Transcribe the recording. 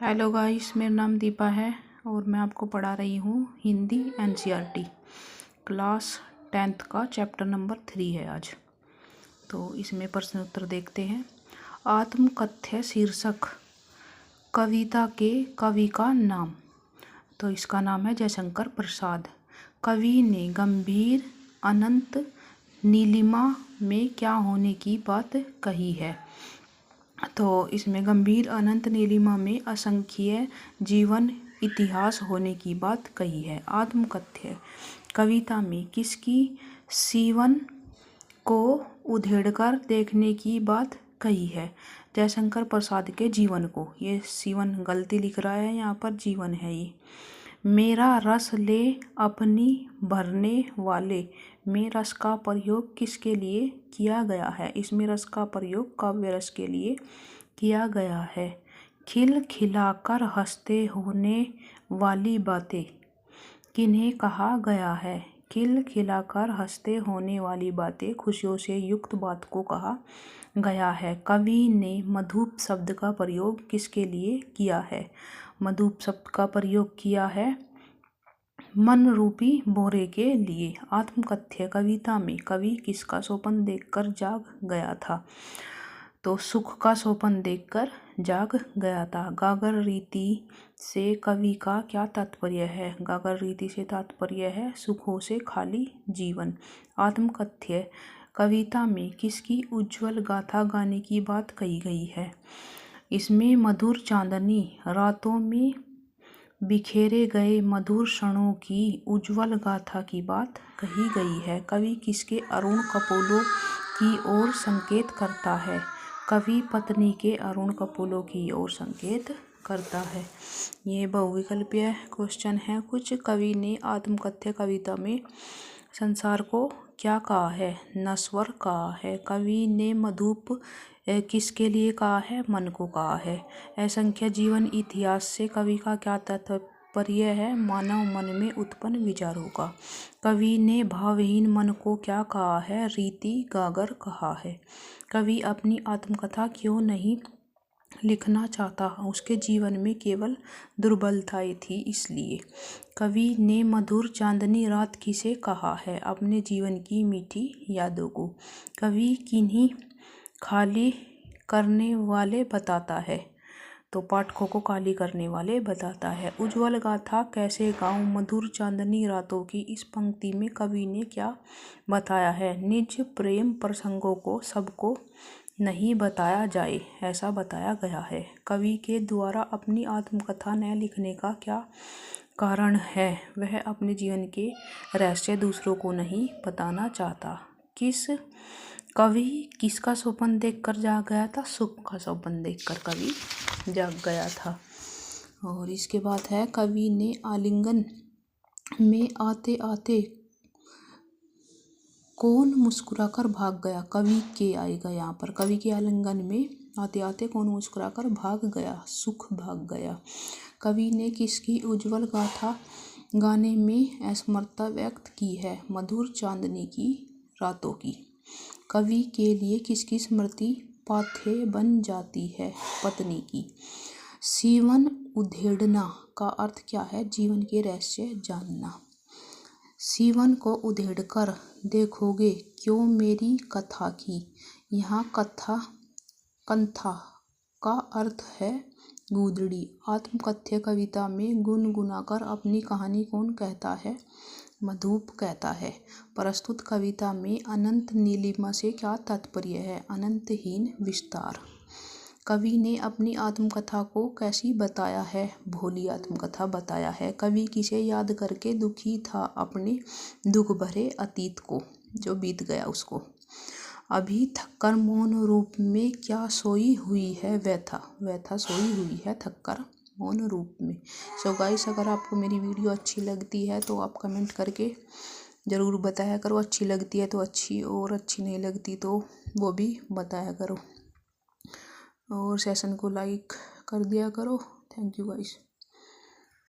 Hello guys, मेरा नाम दीपा है और मैं आपको पढ़ा रही हूँ हिंदी एनसीईआरटी क्लास 10th का चैप्टर नंबर 3 है आज। तो इसमें प्रश्न उत्तर देखते हैं। आत्मकथ्य शीर्षक कविता के कवि का नाम। तो इसका नाम है जयशंकर प्रसाद। कवि ने गंभीर अनंत नीलिमा में क्या होने की बात कही है। तो इसमें गंभीर अनंत नीलिमा में असंख्य जीवन इतिहास होने की बात कही है। आत्मकथ्य कविता में किसकी सीवन को उधेड़कर देखने की बात कही है। जयशंकर प्रसाद के जीवन को। ये सीवन गलती लिख रहा है, यहाँ पर जीवन है ये। मेरा रस ले अपनी भरने वाले में रस का प्रयोग किसके लिए किया गया है। इसमें रस का प्रयोग काव्य रस के लिए किया गया है। खिल खिलाकर हंसते होने वाली बातें किन्हें कहा गया है। खिल खिलाकर हंसते होने वाली बातें खुशियों से युक्त बात को कहा गया है। कवि ने मधुप शब्द का प्रयोग किसके लिए किया है। मधुप शब्द का प्रयोग किया है मन रूपी बोरे के लिए। आत्मकथ्य कविता में कवि किसका सोपन देखकर जाग गया था। तो सुख का सोपन देखकर जाग गया था। गागर रीति से कवि का क्या तात्पर्य है। गागर रीति से तात्पर्य है सुखों से खाली जीवन। आत्मकथ्य कविता में किसकी उज्जवल गाथा गाने की बात कही गई है। इसमें मधुर चांदनी रातों में बिखेरे गए मधुर क्षणों की उज्जवल गाथा की बात कही गई है। कवि किसके अरुण कपोलों की ओर संकेत करता है। कवि पत्नी के अरुण कपोलों की ओर संकेत करता है। ये बहुविकल्पीय क्वेश्चन है कुछ। कवि ने आत्मकथ्य कविता में संसार को क्या कहा है, नश्वर कहा है। कवि ने मधुप किसके लिए कहा है, मन को कहा है। असंख्य जीवन इतिहास से कवि का क्या तात्पर्य है, मानव मन में उत्पन्न विचारों का। कवि ने भावहीन मन को क्या कहा है, रीति गागर कहा है। कवि अपनी आत्मकथा क्यों नहीं लिखना चाहता, उसके जीवन में केवल दुर्बलताएं थी इसलिए। कवि ने मधुर चांदनी रात किसे कहा है, अपने जीवन की मीठी यादों को। कवि किन्हीं खाली करने वाले बताता है, तो पाठकों को खाली करने वाले बताता है। उज्ज्वल गाथा कैसे गाऊं मधुर चांदनी रातों की, इस पंक्ति में कवि ने क्या बताया है। निज प्रेम प्रसंगों को सबको नहीं बताया जाए, ऐसा बताया गया है। कवि के द्वारा अपनी आत्मकथा न लिखने का क्या कारण है, वह अपने जीवन के रहस्य दूसरों को नहीं बताना चाहता। कवि किसका सोपन देखकर जाग गया था, सुख का सोपन देखकर कवि जाग गया था। और इसके बाद है कवि ने आलिंगन में आते आते कौन मुस्कुराकर भाग गया। कवि के आएगा यहाँ पर। कवि के आलिंगन में आते आते कौन मुस्कुराकर भाग गया, सुख भाग गया। कवि ने किसकी उज्जवल गाथा गाने में असमर्थता व्यक्त की है, मधुर चांदनी की रातों की। कवि के लिए किसकी स्मृति पाथेय बन जाती है, पत्नी की। सीवन उधेड़ना का अर्थ क्या है, जीवन के रहस्य जानना। सीवन को उधेड़कर देखोगे क्यों मेरी कथा की। यहाँ कंथा का अर्थ है गूदड़ी। आत्मकथ्य कविता में गुनगुनाकर अपनी कहानी कौन कहता है, मधुप कहता है। प्रस्तुत कविता में अनंत नीलिमा से क्या तात्पर्य है, अनंतहीन विस्तार। कवि ने अपनी आत्मकथा को कैसी बताया है, भोली आत्मकथा बताया है। कवि किसे याद करके दुखी था, अपने दुख भरे अतीत को जो बीत गया उसको। अभी थककर मौन रूप में क्या सोई हुई है व्यथा सोई हुई है थककर मौन रूप में। सो गाइस, अगर आपको मेरी वीडियो अच्छी लगती है तो आप कमेंट करके ज़रूर बताया करो। अच्छी लगती है तो अच्छी, और अच्छी नहीं लगती तो वो भी बताया करो। और सेशन को लाइक कर दिया करो। Thank you guys.